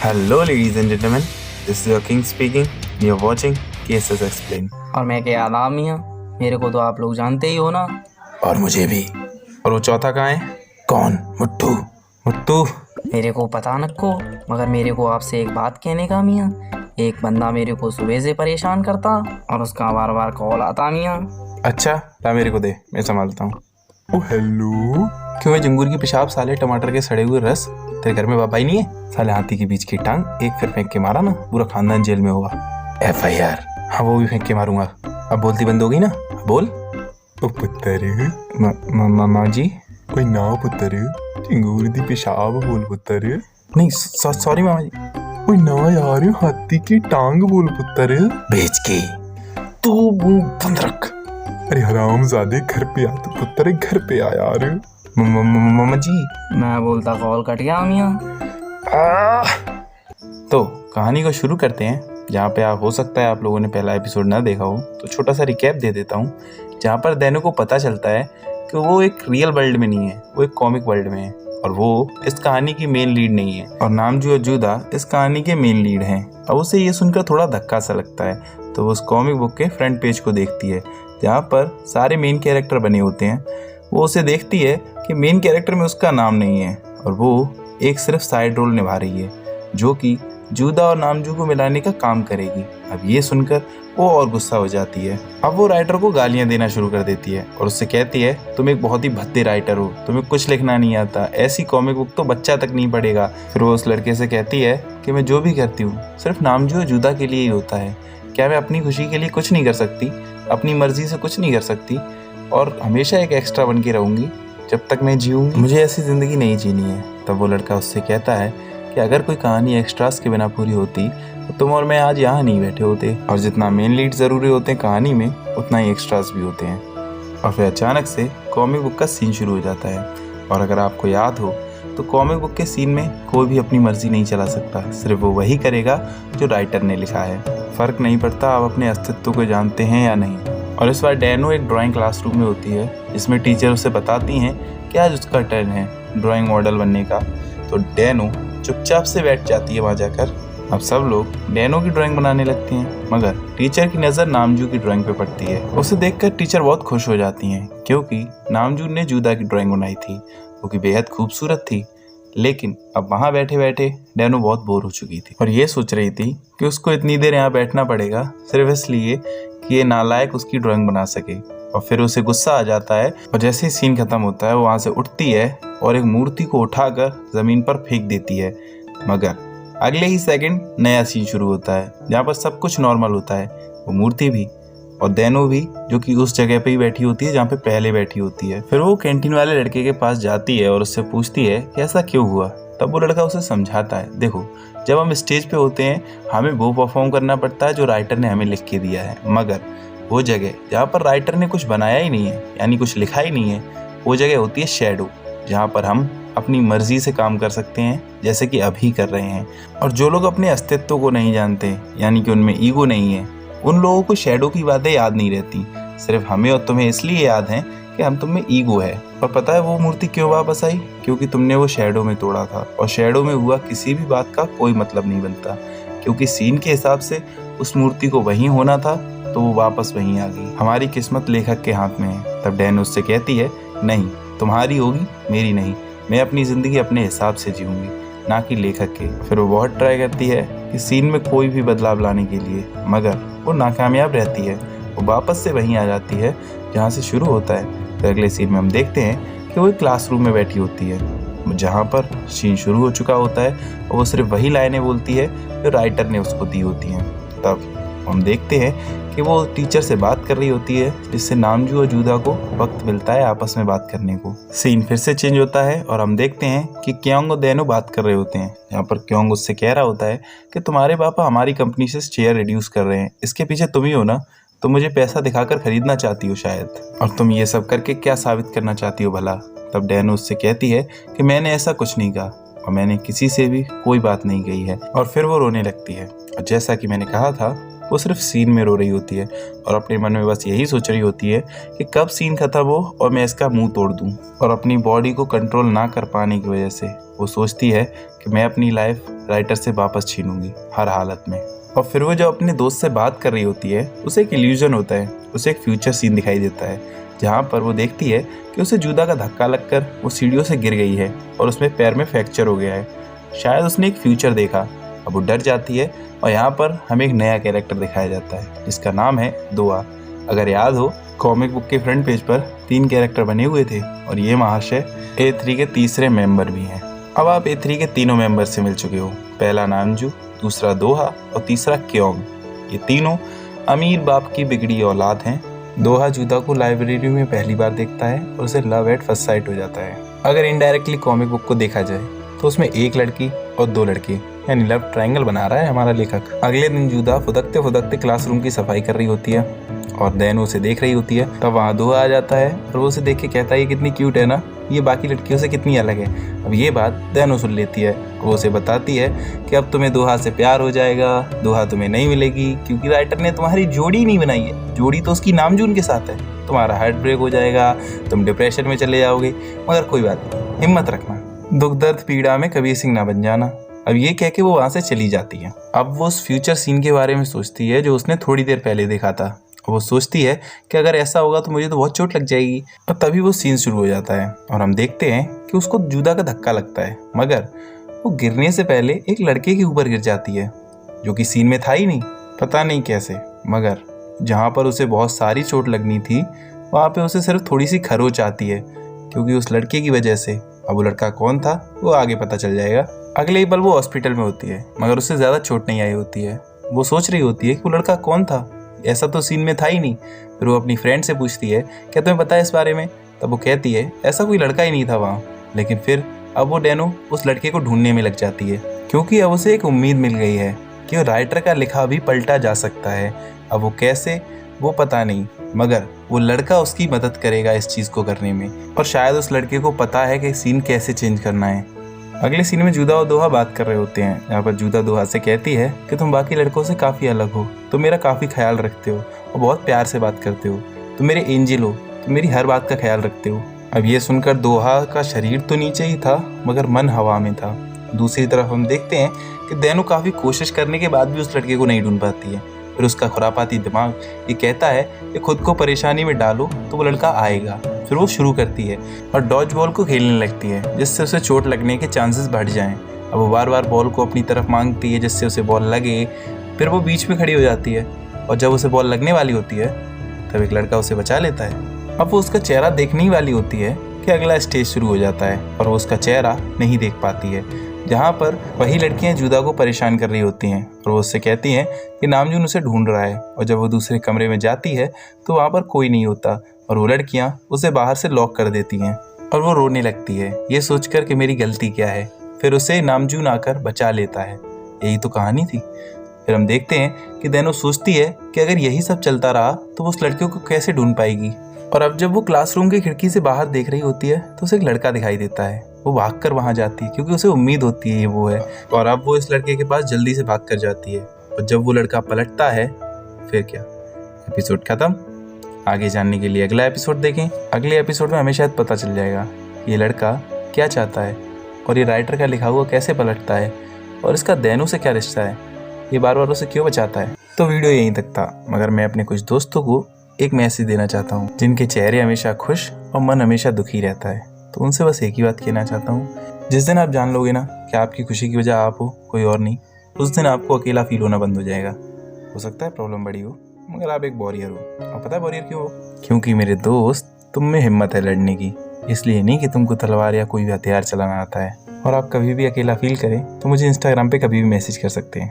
Hello, ladies and gentlemen. This is your king speaking. You're watching Cases Explained. और मैं क्या आदाम मियाँ, मेरे को तो आप लोग जानते ही हो ना। और मुझे भी। और वो चौथा कहाँ है? कौन? मुट्ठू। मुट्ठू मेरे को पता न को, मगर मेरे को आपसे एक बात कहने का मियाँ। एक बंदा मेरे को सुबह से परेशान करता और उसका बार बार कॉल आता मियाँ। अच्छा, ला मेरे को दे, मैं संभालता हूँ। ओ हेलो, क्यों है जंगूर की पेशाब, साले टमाटर के सड़े हुए रस? तेरे घर में बाबा ही नहीं है? साले हाथी के बीच की टांग एक फिर फेंक के मारा ना, पूरा खानदान जेल में होगा। FIR। हाँ, वो भी फेंक के मारूंगा। अब बोलती बंद हो गई ना, बोल। ओ पुत्तर। मामा जी। कोई ना पुत्तर, जंगूर दी पेशाब बोल पुत्तर। नहीं, सॉरी मामा जी। कोई ना यार, हाथी की टांग बोल पुत्तर। बेच के तू मुंह बंद रख। अरे हरामजादे, घर पे आ तू पुत्तर, घर पे आ यार। मामा जी। मैं बोलता कॉल कट गया मियाँ। तो कहानी को शुरू करते हैं। जहाँ पे हो सकता है आप लोगों ने पहला एपिसोड ना देखा हो, तो छोटा सा रिकैप दे देता हूँ। जहाँ पर दैनो को पता चलता है कि वो एक रियल वर्ल्ड में नहीं है, वो एक कॉमिक वर्ल्ड में है, और वो इस कहानी की मेन लीड नहीं है, और नामजू और जूदा इस कहानी के मेन लीड हैं। अब उसे ये सुनकर थोड़ा धक्का सा लगता है, तो वो उस कॉमिक बुक के फ्रंट पेज को देखती है, जहाँ पर सारे मेन कैरेक्टर बने होते हैं। वो उसे देखती है कि मेन कैरेक्टर में उसका नाम नहीं है, और वो एक सिर्फ साइड रोल निभा रही है, जो कि जूदा और नामजू को मिलाने का काम करेगी। अब ये सुनकर वो और गुस्सा हो जाती है। अब वो राइटर को गालियां देना शुरू कर देती है और उससे कहती है, तुम एक बहुत ही भद्दे राइटर हो, तुम्हें कुछ लिखना नहीं आता, ऐसी कॉमिक बुक तो बच्चा तक नहीं पढ़ेगा। फिर वो उस लड़के से कहती है कि मैं जो भी करती हूँ सिर्फ नामजू और जूदा के लिए ही होता है। क्या मैं अपनी खुशी के लिए कुछ नहीं कर सकती, अपनी मर्जी से कुछ नहीं कर सकती, और हमेशा एक एक्स्ट्रा बन के रहूंगी जब तक मैं जीऊँगी? मुझे ऐसी ज़िंदगी नहीं जीनी है। तब वो लड़का उससे कहता है कि अगर कोई कहानी एक्स्ट्रास के बिना पूरी होती तो तुम और मैं आज यहाँ नहीं बैठे होते, और जितना मेन लीड ज़रूरी होते हैं कहानी में, उतना ही एक्स्ट्रास भी होते हैं। और फिर अचानक से कॉमिक बुक का सीन शुरू हो जाता है। और अगर आपको याद हो तो कॉमिक बुक के सीन में कोई भी अपनी मर्जी नहीं चला सकता, सिर्फ वो वही करेगा जो राइटर ने लिखा है। फ़र्क नहीं पड़ता आप अपने अस्तित्व को जानते हैं या नहीं। और इस बार डैनो एक ड्राइंग क्लासरूम में होती है, जिसमें टीचर उसे बताती हैं कि आज उसका टर्न है ड्राइंग मॉडल बनने का। तो डैनो चुपचाप से बैठ जाती है वहाँ जाकर। अब सब लोग डैनो की ड्राइंग बनाने लगते हैं, मगर टीचर की नज़र नामजू की ड्राइंग पे पड़ती है। उसे देखकर टीचर बहुत खुश हो जाती हैं, क्योंकि नामजू ने जूदा की ड्राइंग बनाई थी, वो कि बेहद खूबसूरत थी। लेकिन अब वहाँ बैठे बैठे डैनो बहुत बोर हो चुकी थी, और ये सोच रही थी कि उसको इतनी देर यहाँ बैठना पड़ेगा सिर्फ इसलिए कि ये नालायक उसकी ड्राइंग बना सके। और फिर उसे गुस्सा आ जाता है, और जैसे ही सीन खत्म होता है वो वहाँ से उठती है और एक मूर्ति को उठाकर ज़मीन पर फेंक देती है। मगर अगले ही सेकंड नया सीन शुरू होता है, जहाँ पर सब कुछ नॉर्मल होता है, वो मूर्ति भी और दैनो भी, जो कि उस जगह पे ही बैठी होती है जहाँ पे पहले बैठी होती है। फिर वो कैंटीन वाले लड़के के पास जाती है और उससे पूछती है कि ऐसा क्यों हुआ। तब वो लड़का उसे समझाता है, देखो जब हम स्टेज पे होते हैं हमें वो परफॉर्म करना पड़ता है जो राइटर ने हमें लिख के दिया है, मगर वो जगह जहाँ पर राइटर ने कुछ बनाया ही नहीं है, यानी कुछ लिखा ही नहीं है, वो जगह होती है शैडो, जहाँ पर हम अपनी मर्जी से काम कर सकते हैं, जैसे कि अभी कर रहे हैं। और जो लोग अपने अस्तित्व को नहीं जानते, यानी कि उनमें ईगो नहीं है, उन लोगों को शैडो की बातें याद नहीं रहती। सिर्फ हमें और तुम्हें इसलिए याद है कि हम तुम में ईगो है। और पता है वो मूर्ति क्यों वापस आई? क्योंकि तुमने वो शैडो में तोड़ा था, और शैडो में हुआ किसी भी बात का कोई मतलब नहीं बनता, क्योंकि सीन के हिसाब से उस मूर्ति को वहीं होना था, तो वो वापस वहीं आ गई। हमारी किस्मत लेखक के हाथ में है। तब डैन उससे कहती है, नहीं तुम्हारी होगी, मेरी नहीं, मैं अपनी ज़िंदगी अपने हिसाब से जीऊँगी, ना कि लेखक के। फिर वो बहुत ट्राई करती है कि सीन में कोई भी बदलाव लाने के लिए, मगर वो नाकामयाब रहती है। वो वापस से वहीं आ जाती है जहाँ से शुरू होता है। फिर अगले सीन में हम देखते हैं कि वो एक क्लासरूम में बैठी होती है, जहाँ पर सीन शुरू हो चुका होता है, और वो सिर्फ वही लाइनें बोलती है जो राइटर ने उसको दी होती हैं। तब हम देखते हैं कि वो टीचर से बात कर रही होती है, जिससे नामजू और जूदा को वक्त मिलता है आपस में बात करने को। सीन फिर से चेंज होता है और हम देखते हैं कि क्योंग और दैनो बात कर रहे होते हैं, यहाँ पर क्योंग उससे कह रहा होता है कि तुम्हारे पापा हमारी कंपनी से शेयर रिड्यूस कर रहे हैं, इसके पीछे तुम ही हो ना, तुम मुझे पैसा दिखाकर खरीदना चाहती हो शायद, और तुम ये सब करके क्या साबित करना चाहती हो भला। तब डैनो उससे कहती है कि मैंने ऐसा कुछ नहीं कहा, और मैंने किसी से भी कोई बात नहीं कही है। और फिर वो रोने लगती है, और जैसा कि मैंने कहा था वो सिर्फ सीन में रो रही होती है और अपने मन में बस यही सोच रही होती है कि कब सीन खत्म हो और मैं इसका मुंह तोड़ दूं। और अपनी बॉडी को कंट्रोल ना कर पाने की वजह से वो सोचती है कि मैं अपनी लाइफ राइटर से वापस छीनूंगी हर हालत में। और फिर वो जो अपने दोस्त से बात कर रही होती है उसे एक इल्यूजन होता है, उसे एक फ्यूचर सीन दिखाई देता है जहाँ पर वो देखती है कि उसे जूता का धक्का लगकर वो सीढ़ियों से गिर गई है और उसमें पैर में फ्रैक्चर हो गया है। शायद उसने एक फ्यूचर देखा। अब वो डर जाती है और यहाँ पर हमें एक नया कैरेक्टर दिखाया जाता है जिसका नाम है दोहा। अगर याद हो, कॉमिक बुक के फ्रंट पेज पर 3 कैरेक्टर बने हुए थे और ये महाशय A3 के तीसरे मेंबर भी हैं। अब आप A3 के तीनों मेंबर से मिल चुके हो। पहला नामजू, दूसरा दोहा और तीसरा क्योंग। ये तीनों अमीर बाप की बिगड़ी औलाद हैं। दोहा जूता को लाइब्रेरी में पहली बार देखता है और उसे लव एट फर्स्ट साइट हो जाता है। अगर इनडायरेक्टली कॉमिक बुक को देखा जाए तो उसमें एक लड़की और 2 लड़के यानी लव ट्रायंगल बना रहा है हमारा लेखक। अगले दिन जूता फुदकते फुदकते क्लासरूम की सफाई कर रही होती है और दैन उसे देख रही होती है। तब वहाँ दोहा आ जाता है और वो उसे देख के कहता है ये कितनी क्यूट है ना, ये बाकी लड़कियों से कितनी अलग है। अब ये बात दैन सुन लेती है। वो उसे बताती है कि अब तुम्हें दोहा से प्यार हो जाएगा, दोहा तुम्हें नहीं मिलेगी क्योंकि राइटर ने तुम्हारी जोड़ी नहीं बनाई है। जोड़ी तो उसकी नामजून के साथ है। तुम्हारा हार्ट ब्रेक हो जाएगा, तुम डिप्रेशन में चले जाओगे, मगर कोई बात नहीं, हिम्मत रखना, दुख दर्द पीड़ा में कबीर सिंह ना बन जाना। अब ये कह के वो वहाँ से चली जाती है। अब वो उस फ्यूचर सीन के बारे में सोचती है जो उसने थोड़ी देर पहले देखा था। वो सोचती है कि अगर ऐसा होगा तो मुझे तो बहुत चोट लग जाएगी। और तभी वो सीन शुरू हो जाता है और हम देखते हैं कि उसको जूता का धक्का लगता है, मगर वो गिरने से पहले एक लड़के के ऊपर गिर जाती है जो कि सीन में था ही नहीं। पता नहीं कैसे, मगर जहाँ पर उसे बहुत सारी चोट लगनी थी वहाँ पे उसे सिर्फ थोड़ी सी खरोच आती है क्योंकि उस लड़के की वजह से। अब वो लड़का कौन था वो आगे पता चल जाएगा। अगले ही पल वो हॉस्पिटल में होती है मगर उसे ज़्यादा चोट नहीं आई होती है। वो सोच रही होती है कि वो लड़का कौन था, ऐसा तो सीन में था ही नहीं। फिर वो अपनी फ्रेंड से पूछती है क्या तुम्हें पता है इस बारे में। तब वो कहती है ऐसा कोई लड़का ही नहीं था वहाँ। लेकिन फिर अब वो डेनो उस लड़के को ढूंढने में लग जाती है क्योंकि अब उसे एक उम्मीद मिल गई है कि राइटर का लिखा भी पलटा जा सकता है। अब वो कैसे वो पता नहीं, मगर वो लड़का उसकी मदद करेगा इस चीज़ को करने में। और शायद उस लड़के को पता है कि सीन कैसे चेंज करना है। अगले सीन में जूदा और दोहा बात कर रहे होते हैं जहाँ पर जूदा दोहा से कहती है कि तुम बाकी लड़कों से काफ़ी अलग हो, तुम मेरा काफ़ी ख्याल रखते हो और बहुत प्यार से बात करते हो, तुम मेरे एंजल हो, तुम मेरी हर बात का ख्याल रखते हो। अब ये सुनकर दोहा का शरीर तो नीचे ही था मगर मन हवा में था। दूसरी तरफ हम देखते हैं कि दैनु काफ़ी कोशिश करने के बाद भी उस लड़के को नहीं ढूंढ पाती है। फिर उसका खुरापाती दिमाग ये कहता है कि खुद को परेशानी में डालो तो वो लड़का आएगा। फिर वो शुरू करती है और डॉज बॉल को खेलने लगती है जिससे उसे चोट लगने के चांसेस बढ़ जाएं। अब वो बार बार बॉल को अपनी तरफ मांगती है जिससे उसे बॉल लगे। फिर वो बीच में खड़ी हो जाती है और जब उसे बॉल लगने वाली होती है तब एक लड़का उसे बचा लेता है। अब वो उसका चेहरा देखने ही वाली होती है कि अगला स्टेज शुरू हो जाता है और वो उसका चेहरा नहीं देख पाती है जहाँ पर वही लड़कियां जूदा को परेशान कर रही होती हैं और वो उससे कहती हैं कि नामजून उसे ढूंढ रहा है। और जब वो दूसरे कमरे में जाती है तो वहाँ पर कोई नहीं होता और वो लड़कियां उसे बाहर से लॉक कर देती हैं और वो रोने लगती है ये सोचकर कि मेरी गलती क्या है। फिर उसे नामजून आकर बचा लेता है। यही तो कहानी थी। फिर हम देखते हैं कि दैनो सोचती है कि अगर यही सब चलता रहा तो वो उस लड़कियों को कैसे ढूंढ पाएगी। और अब जब वो क्लासरूम की खिड़की से बाहर देख रही होती है तो उसे एक लड़का दिखाई देता है। वो भागकर वहां जाती है क्योंकि उसे उम्मीद होती है ये वो है। और अब वो इस लड़के के पास जल्दी से भाग कर जाती है और जब वो लड़का पलटता है फिर क्या, एपिसोड खत्म। आगे जानने के लिए अगला एपिसोड देखें। अगले एपिसोड में हमें शायद पता चल जाएगा ये लड़का क्या चाहता है और ये राइटर का लिखा हुआ कैसे पलटता है और इसका दैनु से क्या रिश्ता है, ये बार बार उसे क्यों बचाता है। तो वीडियो यहीं तक था, मगर मैं अपने कुछ दोस्तों को एक मैसेज देना चाहता हूँ जिनके चेहरे हमेशा खुश और मन हमेशा दुखी रहता है। तो उनसे बस एक ही बात कहना चाहता हूँ, जिस दिन आप जान लोगे ना कि आपकी खुशी की वजह आप हो, कोई और नहीं, उस दिन आपको अकेला फील होना बंद हो जाएगा। हो सकता है प्रॉब्लम बड़ी हो मगर आप एक वॉरियर हो। और पता है वॉरियर क्यों हो? क्योंकि मेरे दोस्त तुम में हिम्मत है लड़ने की। इसलिए नहीं कि तुमको तलवार या कोई भी हथियार चलाना आता है। और आप कभी भी अकेला फील करें तो मुझे इंस्टाग्राम पे कभी भी मैसेज कर सकते हैं।